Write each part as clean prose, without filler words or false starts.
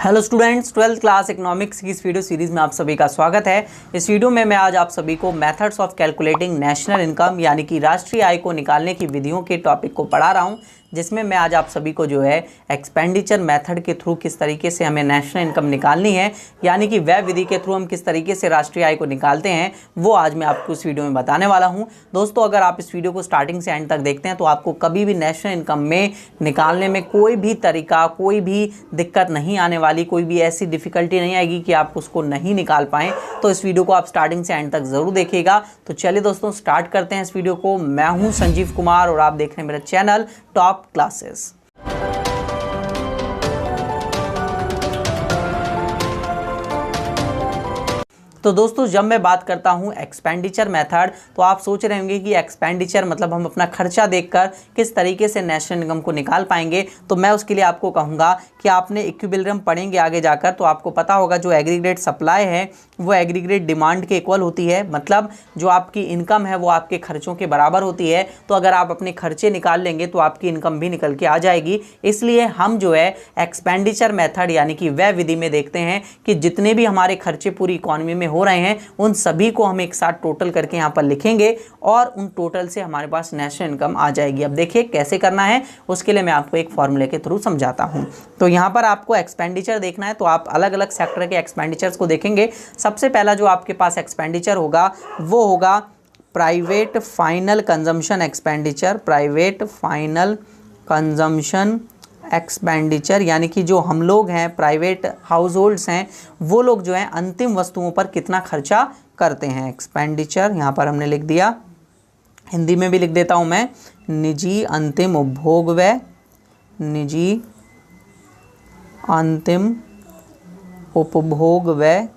Hello students, 12th class economics की इस video series में आप सभी का स्वागत है। इस वीडियो में मैं आज आप सभी को methods of calculating national income यानी कि राष्ट्रीय आय को निकालने की विधियों के टॉपिक को पढ़ा रहा हूं, जिसमें मैं आज आप सभी को जो है एक्सपेंडिचर मेथड के थ्रू किस तरीके से हमें नेशनल इनकम निकालनी है, यानी कि वह विधि के थ्रू हम किस तरीके से राष्ट्रीय आय को निकालते हैं, वो आज मैं आपको इस वीडियो में बताने वाला हूं। दोस्तों, अगर आप इस वीडियो को स्टार्टिंग से एंड तक देखते हैं तो आपको कभी भी नेशनल इनकम में निकालने में कोई भी तरीका, कोई भी दिक्कत नहीं आने वाली, कोई भी ऐसी डिफिकल्टी नहीं आएगी कि आप उसको नहीं निकाल पाएँ। तो इस वीडियो को आप स्टार्टिंग से एंड तक ज़रूर देखिएगा। तो चलिए दोस्तों, स्टार्ट करते हैं इस वीडियो को। मैं हूँ संजीव कुमार और आप देख रहे हैं मेरा चैनल टॉप क्लासेस। तो दोस्तों, जब मैं बात करता हूं एक्सपेंडिचर मेथड, तो आप सोच रहे होंगे कि एक्सपेंडिचर मतलब हम अपना खर्चा देखकर किस तरीके से नेशनल इनकम को निकाल पाएंगे। तो मैं उसके लिए आपको कहूंगा कि आपने इक्विलिब्रियम पढ़ेंगे आगे जाकर, तो आपको पता होगा जो एग्रीगेट सप्लाई है वो एग्रीगेट डिमांड के इक्वल होती है। मतलब जो आपकी इनकम है वो आपके खर्चों के बराबर होती है। तो अगर आप अपने खर्चे निकाल लेंगे तो आपकी इनकम भी निकल के आ जाएगी। इसलिए हम जो है एक्सपेंडिचर मेथड यानी कि वह विधि में देखते हैं कि जितने भी हमारे खर्चे पूरी इकोनॉमी में हो रहे हैं उन सभी को हम एक साथ टोटल करके यहाँ पर लिखेंगे और उन टोटल से हमारे पास नेशनल इनकम आ जाएगी। अब देखिए कैसे करना है, उसके लिए मैं आपको एक फॉर्मूले के थ्रू समझाता हूँ। तो यहाँ पर आपको एक्सपेंडिचर देखना है, तो आप अलग अलग सेक्टर के एक्सपेंडिचर्स को देखेंगे। सबसे पहला जो आपके पास एक्सपेंडिचर होगा वो होगा private final consumption expenditure. Private final consumption expenditure यानी कि जो हम लोग हैं, प्राइवेट हाउस हैं, वो लोग जो हैं अंतिम वस्तुओं पर कितना खर्चा करते हैं। एक्सपेंडिचर यहाँ पर हमने लिख दिया, हिंदी में भी लिख देता हूँ मैं, निजी अंतिम उपभोग व्यय। निजी अंतिम उपभोग व्यय,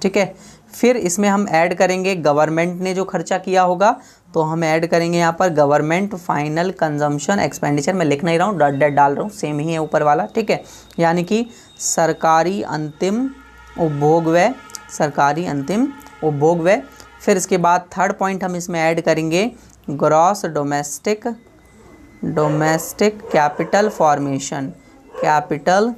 ठीक है। फिर इसमें हम ऐड करेंगे गवर्नमेंट ने जो खर्चा किया होगा, तो हम ऐड करेंगे यहाँ पर गवर्नमेंट फाइनल कंजम्पशन एक्सपेंडिचर। मैं लिख नहीं रहा हूँ, डॉट डॉट डाल रहा हूँ, सेम ही है ऊपर वाला, ठीक है। यानी कि सरकारी अंतिम उपभोग व्यय, सरकारी अंतिम उपभोग व्यय। फिर इसके बाद थर्ड पॉइंट हम इसमें ऐड करेंगे gross domestic capital formation. Capital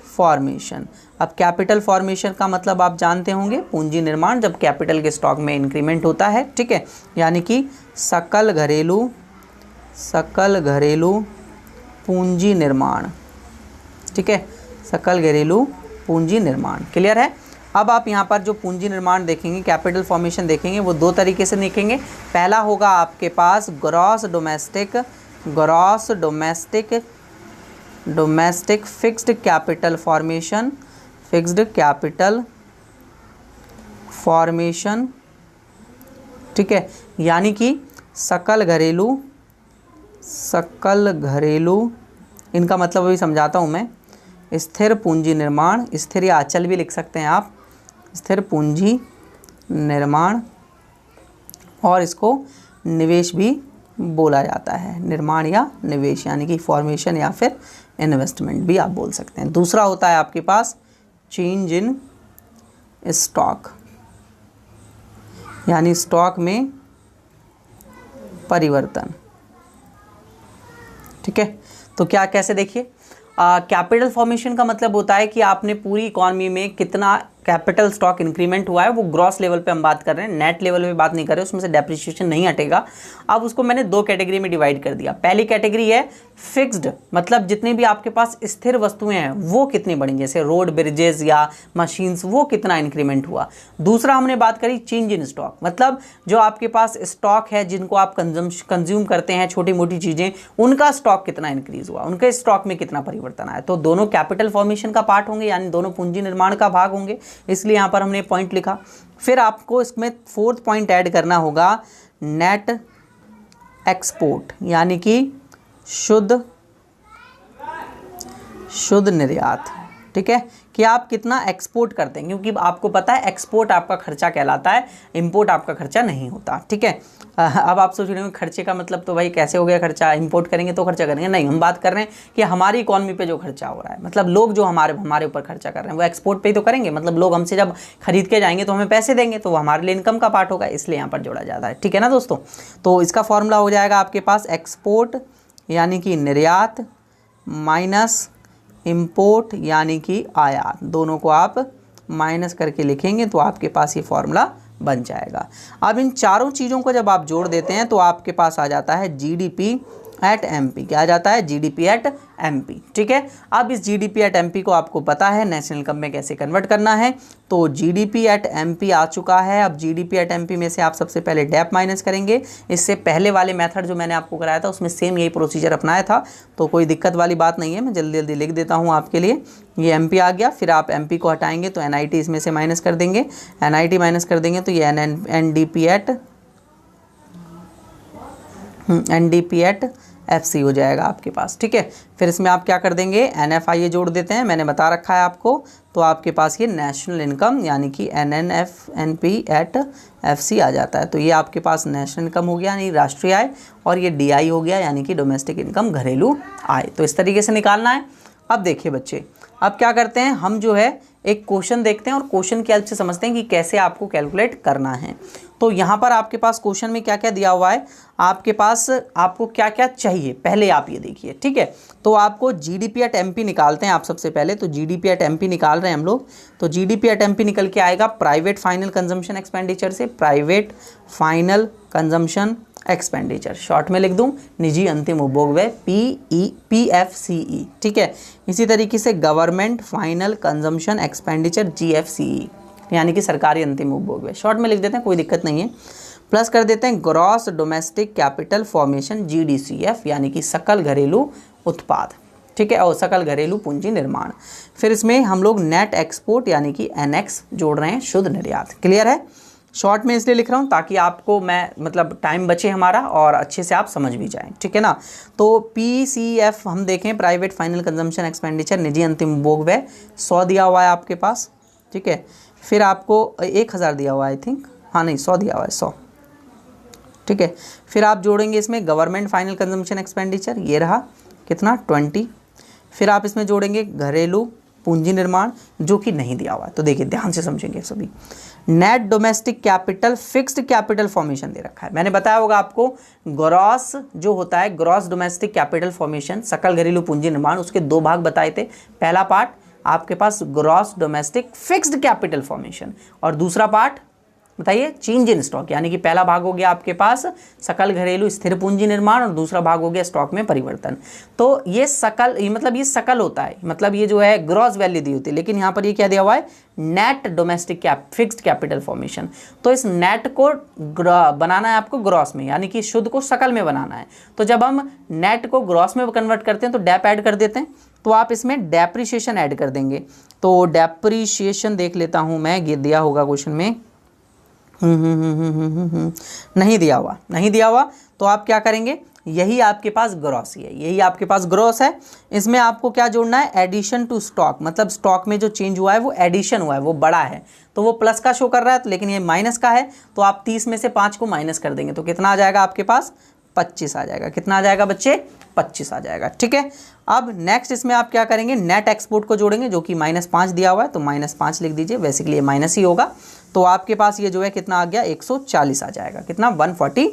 formation, अब कैपिटल फॉर्मेशन का मतलब आप जानते होंगे, पूंजी निर्माण, जब कैपिटल के स्टॉक में इंक्रीमेंट होता है, ठीक है। यानी कि सकल घरेलू पूंजी निर्माण, ठीक है, सकल घरेलू पूंजी निर्माण। क्लियर है। अब आप यहाँ पर जो पूंजी निर्माण देखेंगे, कैपिटल फॉर्मेशन देखेंगे, वो दो तरीके से देखेंगे। पहला होगा आपके पास gross domestic fixed capital formation. Fixed capital formation, ठीक है। यानी कि सकल घरेलू, इनका मतलब अभी समझाता हूँ मैं। स्थिर पूंजी निर्माण, स्थिर या अचल भी लिख सकते हैं आप, स्थिर पूंजी निर्माण, और इसको निवेश भी बोला जाता है। निर्माण या निवेश यानी कि फॉर्मेशन या फिर इन्वेस्टमेंट भी आप बोल सकते हैं। दूसरा होता है आपके पास चेंज इन स्टॉक, यानी स्टॉक में परिवर्तन, ठीक है। तो क्या कैसे देखिए, कैपिटल फॉर्मेशन का मतलब होता है कि आपने पूरी इकॉनमी में कितना कैपिटल स्टॉक इंक्रीमेंट हुआ है, वो ग्रॉस लेवल पे हम बात कर रहे हैं, नेट लेवल पे बात नहीं कर रहे, उसमें से डेप्रिसिएशन नहीं हटेगा। अब उसको मैंने दो कैटेगरी में डिवाइड कर दिया। पहली कैटेगरी है फिक्स्ड, मतलब जितनी भी आपके पास स्थिर वस्तुएं हैं वो कितनी बढ़ी, जैसे रोड, ब्रिजेस या मशीन्स, वो कितना इंक्रीमेंट हुआ। दूसरा हमने बात करी चेंज इन स्टॉक, मतलब जो आपके पास स्टॉक है, जिनको आप कंज्यूम करते हैं, छोटी मोटी चीज़ें, उनका स्टॉक कितना इंक्रीज हुआ, उनके स्टॉक में कितना परिवर्तन आया। तो दोनों कैपिटल फॉर्मेशन का पार्ट होंगे, यानी दोनों पूंजी निर्माण का भाग होंगे, इसलिए यहाँ पर हमने पॉइंट लिखा। फिर आपको इसमें फोर्थ पॉइंट ऐड करना होगा नेट एक्सपोर्ट, यानी कि शुद्ध निर्यात, ठीक है, कि आप कितना एक्सपोर्ट करते हैं, क्योंकि आपको पता है एक्सपोर्ट आपका खर्चा कहलाता है, इंपोर्ट आपका खर्चा नहीं होता, ठीक है। अब आप सोच रहे हो खर्चे का मतलब तो भाई कैसे हो गया खर्चा, इंपोर्ट करेंगे तो खर्चा करेंगे, नहीं, हम बात कर रहे हैं कि हमारी इकॉनमी पे जो खर्चा हो रहा है, मतलब लोग जो हमारे ऊपर खर्चा कर रहे हैं वो एक्सपोर्ट पे ही तो करेंगे। मतलब लोग हमसे जब खरीद के जाएंगे तो हमें पैसे देंगे, तो वो हमारे लिए इनकम का पार्ट होगा, इसलिए यहाँ पर जोड़ा जाता है, ठीक है ना दोस्तों। तो इसका फॉर्मूला हो जाएगा आपके पास एक्सपोर्ट यानी कि निर्यात माइनस इंपोर्ट यानी कि आयात, दोनों को आप माइनस करके लिखेंगे तो आपके पास ये फॉर्मूला बन जाएगा। अब इन चारों चीज़ों को जब आप जोड़ देते हैं तो आपके पास आ जाता है जीडीपी एट एमपी। क्या आ जाता है? GDP at MP. ठीक है, अब इस जीडीपी एट एमपी को आपको पता है नेशनल इनकम में कैसे कन्वर्ट करना है। तो जीडीपी एट एमपी आ चुका है। अब जीडीपी एट एमपी में से आप सबसे पहले डैप माइनस करेंगे। इससे पहले वाले मेथड जो मैंने आपको कराया था उसमें सेम यही प्रोसीजर अपनाया था, तो कोई दिक्कत वाली बात नहीं है। मैं जल्दी जल्दी लिख देता हूँ आपके लिए। ये एमपी आ गया, फिर आप एमपी को हटाएंगे तो एनआईटी इसमें से माइनस कर देंगे। एनआईटी माइनस कर देंगे तो ये एनडीपी एट एफसी हो जाएगा आपके पास। ठीक है, फिर इसमें आप क्या कर देंगे? एनएफआईए जोड़ देते हैं, मैंने बता रखा है आपको। तो आपके पास ये नेशनल इनकम यानी कि एनएनएफएनपी एट एफसी आ जाता है। तो ये आपके पास नेशनल इनकम हो गया यानी राष्ट्रीय आय, और ये डीआई हो गया यानी कि डोमेस्टिक इनकम, घरेलू आय। तो इस तरीके से निकालना है। अब देखिए बच्चे, अब क्या करते हैं हम, जो है एक क्वेश्चन देखते हैं और क्वेश्चन की हेल्प से समझते हैं कि कैसे आपको कैलकुलेट करना है। तो यहाँ पर आपके पास क्वेश्चन में क्या क्या दिया हुआ है, आपके पास आपको क्या क्या चाहिए पहले आप ये देखिए। ठीक है, तो आपको जीडीपी एट एमपी निकालते हैं आप सबसे पहले। तो जीडीपी एट एमपी निकाल रहे हैं हम लोग। तो जीडीपी एट एमपी निकल के आएगा प्राइवेट फाइनल कंजम्पशन एक्सपेंडिचर से, private final consumption expenditure, short में लिख दूं निजी अंतिम उपभोग व्यय, PFCE। ठीक है, इसी तरीके से government final consumption expenditure, GFCE यानी कि सरकारी अंतिम उपभोग व्यय, शॉर्ट में लिख देते हैं, कोई दिक्कत नहीं है। प्लस कर देते हैं gross domestic capital formation, GDCF यानी कि सकल घरेलू उत्पाद। ठीक है, और सकल घरेलू पूंजी निर्माण। फिर इसमें हम लोग नेट एक्सपोर्ट यानी कि NX जोड़ रहे हैं, शुद्ध निर्यात। क्लियर है? शॉर्ट में इसलिए लिख रहा हूँ ताकि आपको मैं मतलब टाइम बचे हमारा और अच्छे से आप समझ भी जाएं। ठीक है ना? तो PCF हम देखें, प्राइवेट फाइनल कंजम्पशन एक्सपेंडिचर, निजी अंतिम उपभोग व्यय, 100 दिया हुआ है आपके पास। ठीक है, फिर आपको 1000 दिया हुआ है, आई थिंक, हाँ नहीं 100 दिया हुआ है, 100। ठीक है, फिर आप जोड़ेंगे इसमें गवर्नमेंट फाइनल कंजम्पशन एक्सपेंडिचर, ये रहा कितना 20। फिर आप इसमें जोड़ेंगे घरेलू पूंजी निर्माण जो कि नहीं दिया हुआ है। तो देखिए ध्यान से समझेंगे सभी। Net domestic capital fixed capital formation दे रखा है, मैंने बताया होगा आपको। ग्रॉस जो होता है ग्रॉस डोमेस्टिक कैपिटल फॉर्मेशन, सकल घरेलू पूंजी निर्माण, उसके दो भाग बताए थे। पहला पार्ट आपके पास gross domestic fixed capital formation, और दूसरा पार्ट बताइए चेंज इन स्टॉक, यानी कि पहला भाग हो गया आपके पास सकल घरेलू स्थिर पूंजी निर्माण और दूसरा भाग हो गया स्टॉक में परिवर्तन। तो ये सकल, मतलब ये सकल होता है, मतलब ये जो है ग्रॉस वैल्यू दी होती है, लेकिन यहाँ पर ये क्या दिया हुआ है? Net domestic fixed capital formation. तो इस नेट को बनाना है आपको ग्रॉस में, यानी कि शुद्ध को सकल में बनाना है। तो जब हम नेट को ग्रॉस में कन्वर्ट करते हैं तो डैप ऐड कर देते हैं। तो आप इसमें डेप्रीशिएशन ऐड कर देंगे। तो डेप्रीशिएशन देख लेता हूँ मैं, ये दिया होगा क्वेश्चन में, नहीं दिया हुआ। तो आप क्या करेंगे? यही आपके पास ग्रॉस ही है, यही आपके पास ग्रॉस है। इसमें आपको क्या जोड़ना है? एडिशन टू स्टॉक, मतलब स्टॉक में जो चेंज हुआ है वो एडिशन हुआ है, वो बड़ा है, तो वो प्लस का शो कर रहा है, तो लेकिन ये माइनस का है। तो आप 30 में से 5 को माइनस कर देंगे तो कितना आ जाएगा आपके पास? 25 आ जाएगा। कितना आ जाएगा बच्चे? 25 आ जाएगा। ठीक है, अब नेक्स्ट इसमें आप क्या करेंगे? नेट एक्सपोर्ट को जोड़ेंगे जो कि -5 दिया हुआ है, तो -5 लिख दीजिए, बेसिकली ये माइनस ही होगा। तो आपके पास ये जो है कितना आ गया? 140 आ जाएगा। कितना? 140।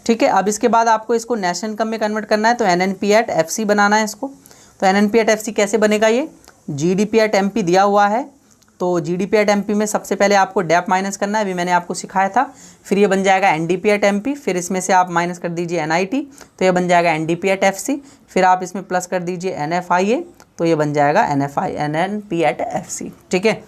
ठीक है, अब इसके बाद आपको इसको नेशनल इनकम में कन्वर्ट करना है, तो NNP एट FC बनाना है इसको। तो NNP एट FC कैसे बनेगा? ये GDP एट MP दिया हुआ है, तो GDP एट MP में सबसे पहले आपको डैप माइनस करना है, अभी मैंने आपको सिखाया था। फिर ये बन जाएगा NDP एट MP, फिर इसमें से आप माइनस कर दीजिए NIT, तो ये बन जाएगा NDP एट FC। फिर आप इसमें प्लस कर दीजिए NFIA, तो ये बन जाएगा NNP एट FC। ठीक है,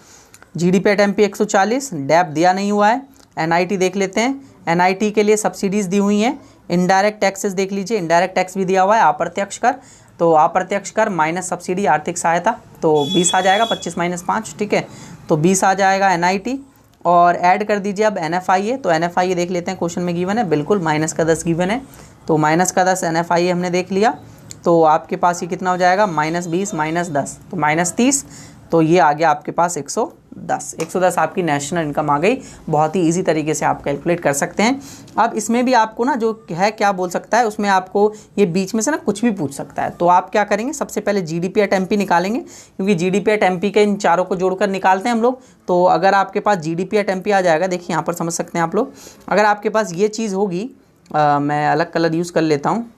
GDP एट MP 140, डैप दिया नहीं हुआ है। NIT देख लेते हैं, NIT के लिए सब्सिडीज़ दी हुई हैं। इनडायरेक्ट टैक्सेस देख लीजिए, इनडायरेक्ट टैक्स भी दिया हुआ है। अप्रत्यक्ष कर, तो अप्रत्यक्ष कर माइनस सब्सिडी आर्थिक सहायता, तो 20 आ जाएगा, 25 - 5। ठीक है, तो 20 आ जाएगा NIT, और ऐड कर दीजिए अब NFIA। तो NFIA देख लेते हैं, क्वेश्चन में गिवन है, बिल्कुल -10 गिवन है, तो -10 NFIA हमने देख लिया। तो आपके पास ये कितना हो जाएगा? -20 - 10, तो -30। तो ये आ गया आपके पास 110 आपकी नेशनल इनकम आ गई। बहुत ही इजी तरीके से आप कैलकुलेट कर सकते हैं। अब इसमें भी आपको ना जो है क्या बोल सकता है, उसमें आपको ये बीच में से ना कुछ भी पूछ सकता है। तो आप क्या करेंगे? सबसे पहले GDP एट MP निकालेंगे, क्योंकि GDP एट MP के इन चारों को जोड़कर निकालते हैं हम लोग। तो अगर आपके पास GDP एट MP आ जाएगा, देखिए यहाँ पर समझ सकते हैं आप लोग, अगर आपके पास ये चीज़ होगी, मैं अलग कलर यूज़ कर लेता हूँ।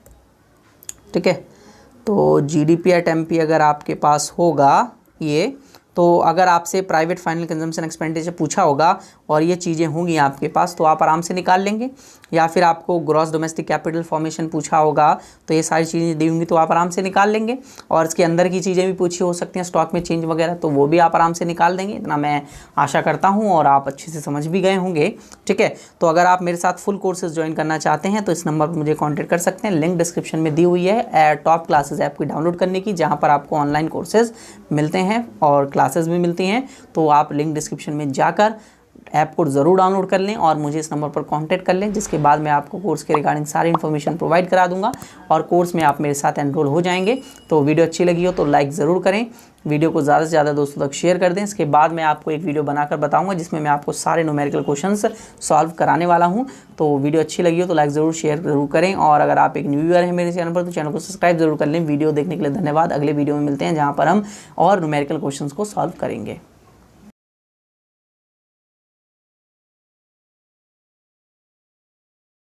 ठीक है, तो जीडीपी एट एमपी अगर आपके पास होगा ये, तो अगर आपसे प्राइवेट फाइनल कंजम्पशन एक्सपेंडिचर पूछा होगा और ये चीज़ें होंगी आपके पास तो आप आराम से निकाल लेंगे। या फिर आपको ग्रॉस डोमेस्टिक कैपिटल फॉर्मेशन पूछा होगा तो ये सारी चीज़ें दी होंगी तो आप आराम से निकाल लेंगे। और इसके अंदर की चीज़ें भी पूछी हो सकती हैं, स्टॉक में चेंज वगैरह, तो वो भी आप आराम से निकाल देंगे, इतना मैं आशा करता हूँ और आप अच्छे से समझ भी गए होंगे। ठीक है, तो अगर आप मेरे साथ फुल कोर्सेज ज्वाइन करना चाहते हैं तो इस नंबर पर मुझे कॉन्टैक्ट कर सकते हैं। लिंक डिस्क्रिप्शन में दी हुई है टॉप क्लासेज ऐप की डाउनलोड करने की, जहाँ पर आपको ऑनलाइन कोर्सेज मिलते हैं और क्लासेस भी मिलती हैं। तो आप लिंक डिस्क्रिप्शन में जाकर ऐप को ज़रूर डाउनलोड कर लें और मुझे इस नंबर पर कांटेक्ट कर लें, जिसके बाद मैं आपको कोर्स के रिगार्डिंग सारी इन्फॉर्मेशन प्रोवाइड करा दूंगा और कोर्स में आप मेरे साथ एनरोल हो जाएंगे। तो वीडियो अच्छी लगी हो तो लाइक ज़रूर करें, वीडियो को ज़्यादा से ज़्यादा दोस्तों तक शेयर कर दें। इसके बाद मैं आपको एक वीडियो बनाकर बताऊंगा जिसमें मैं आपको सारे न्यूमेरिकल क्वेश्चंस सॉल्व कराने वाला हूं। तो वीडियो अच्छी लगी हो तो लाइक ज़रूर शेयर ज़रूर करें और अगर आप एक न्यू व्यूअर हैं मेरे चैनल पर तो चैनल को सब्सक्राइब जरूर कर लें। वीडियो देखने के लिए धन्यवाद। अगले वीडियो में मिलते हैं जहाँ पर हम और न्यूमेरिकल क्वेश्चंस को सॉल्व करेंगे।